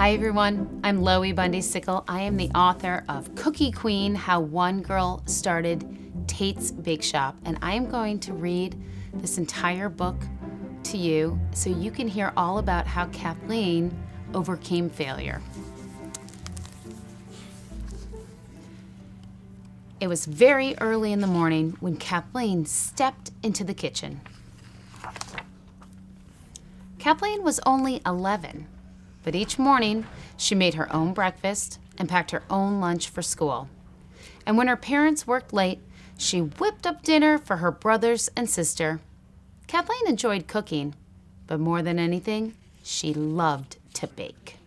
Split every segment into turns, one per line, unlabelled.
Hi everyone, I'm Lowey Bundy-Sickle. I am the author of Cookie Queen, How One Girl Started TATE'S Bake Shop, and I am going to read this entire book to you so you can hear all about how Kathleen overcame failure. It was very early in the morning when Kathleen stepped into the kitchen. Kathleen was only 11. But each morning, she made her own breakfast and packed her own lunch for school. And when her parents worked late, she whipped up dinner for her brothers and sister. Kathleen enjoyed cooking, but more than anything, she loved to bake.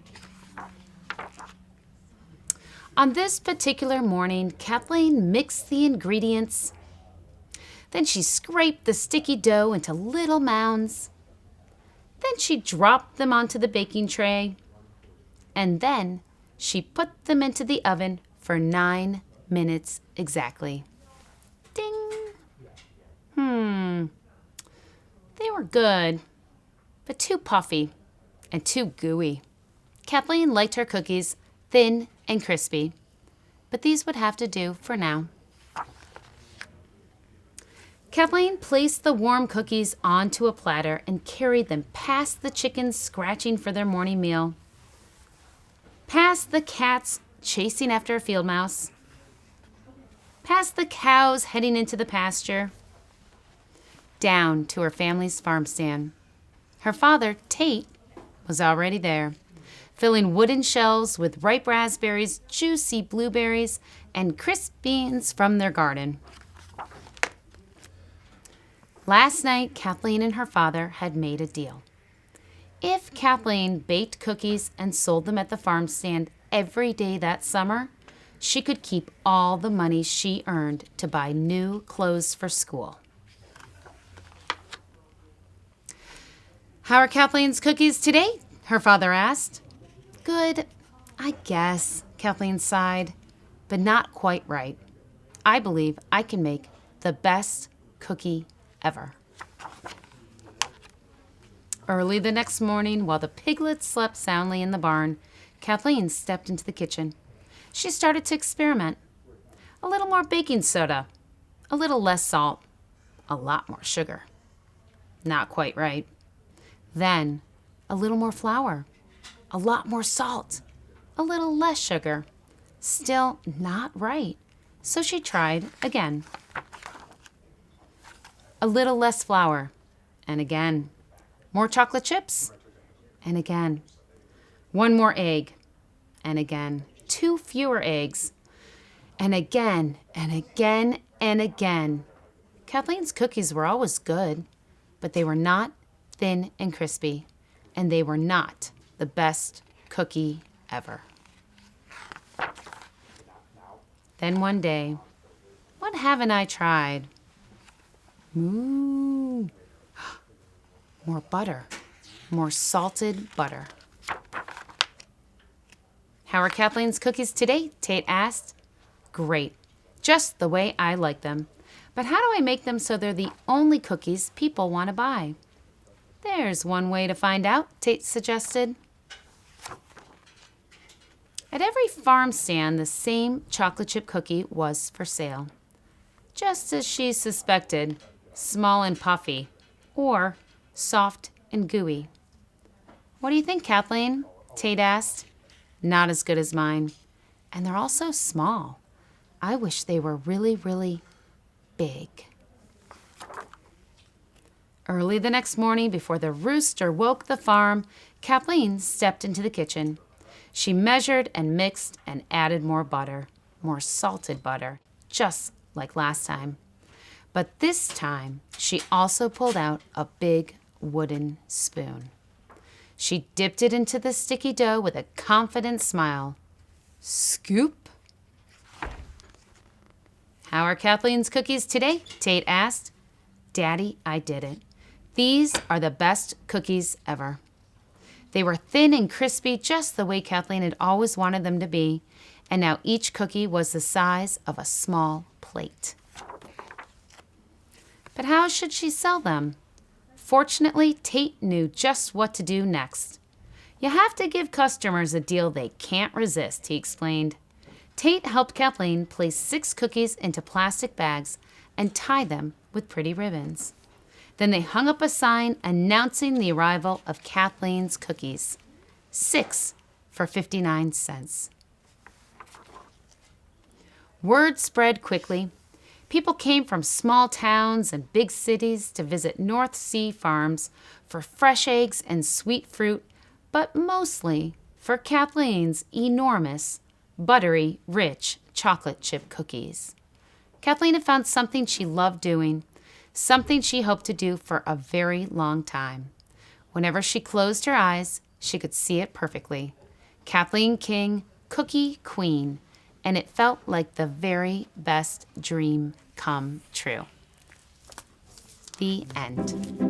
On this particular morning, Kathleen mixed the ingredients. Then she scraped the sticky dough into little mounds. Then she dropped them onto the baking tray, and then she put them into the oven for 9 minutes exactly. Ding! They were good, but too puffy and too gooey. Kathleen liked her cookies thin and crispy, but these would have to do for now. Kathleen placed the warm cookies onto a platter and carried them past the chickens scratching for their morning meal, past the cats chasing after a field mouse, past the cows heading into the pasture, down to her family's farm stand. Her father, Tate, was already there, filling wooden shelves with ripe raspberries, juicy blueberries, and crisp beans from their garden. Last night, Kathleen and her father had made a deal. If Kathleen baked cookies and sold them at the farm stand every day that summer, she could keep all the money she earned to buy new clothes for school. "How are Kathleen's cookies today?" her father asked. "Good, I guess," Kathleen sighed, "but not quite right. I believe I can make the best cookie ever." Early the next morning, while the piglets slept soundly in the barn, Kathleen stepped into the kitchen. She started to experiment. A little more baking soda, a little less salt, a lot more sugar. Not quite right. Then, a little more flour, a lot more salt, a little less sugar. Still not right. So she tried again. A little less flour, and again. More chocolate chips, and again. One more egg, and again. 2 fewer eggs, and again, and again, and again. Kathleen's cookies were always good, but they were not thin and crispy, and they were not the best cookie ever. Then one day, what haven't I tried? More butter, more salted butter. "How are Kathleen's cookies today?" Tate asked. "Great, just the way I like them. But how do I make them so they're the only cookies people want to buy?" "There's one way to find out," Tate suggested. At every farm stand, the same chocolate chip cookie was for sale. Just as she suspected, small and puffy, or soft and gooey. "What do you think, Kathleen?" Tate asked. "Not as good as mine. And they're also small. I wish they were really, really big." Early the next morning, before the rooster woke the farm, Kathleen stepped into the kitchen. She measured and mixed and added more butter, more salted butter, just like last time. But this time, she also pulled out a big wooden spoon. She dipped it into the sticky dough with a confident smile. Scoop. "How are Kathleen's cookies today?" Tate asked. "Daddy, I did it. These are the best cookies ever." They were thin and crispy, just the way Kathleen had always wanted them to be, and now each cookie was the size of a small plate. But how should she sell them? Fortunately, Tate knew just what to do next. You have to give customers a deal they can't resist, he explained. Tate helped Kathleen place 6 cookies into plastic bags and tie them with pretty ribbons. Then they hung up a sign announcing the arrival of Kathleen's cookies. 6 for 59 cents. Word spread quickly. People came from small towns and big cities to visit North Sea farms for fresh eggs and sweet fruit, but mostly for Kathleen's enormous, buttery, rich chocolate chip cookies. Kathleen had found something she loved doing, something she hoped to do for a very long time. Whenever she closed her eyes, she could see it perfectly. Kathleen King, Cookie Queen, and it felt like the very best dream come true. The end.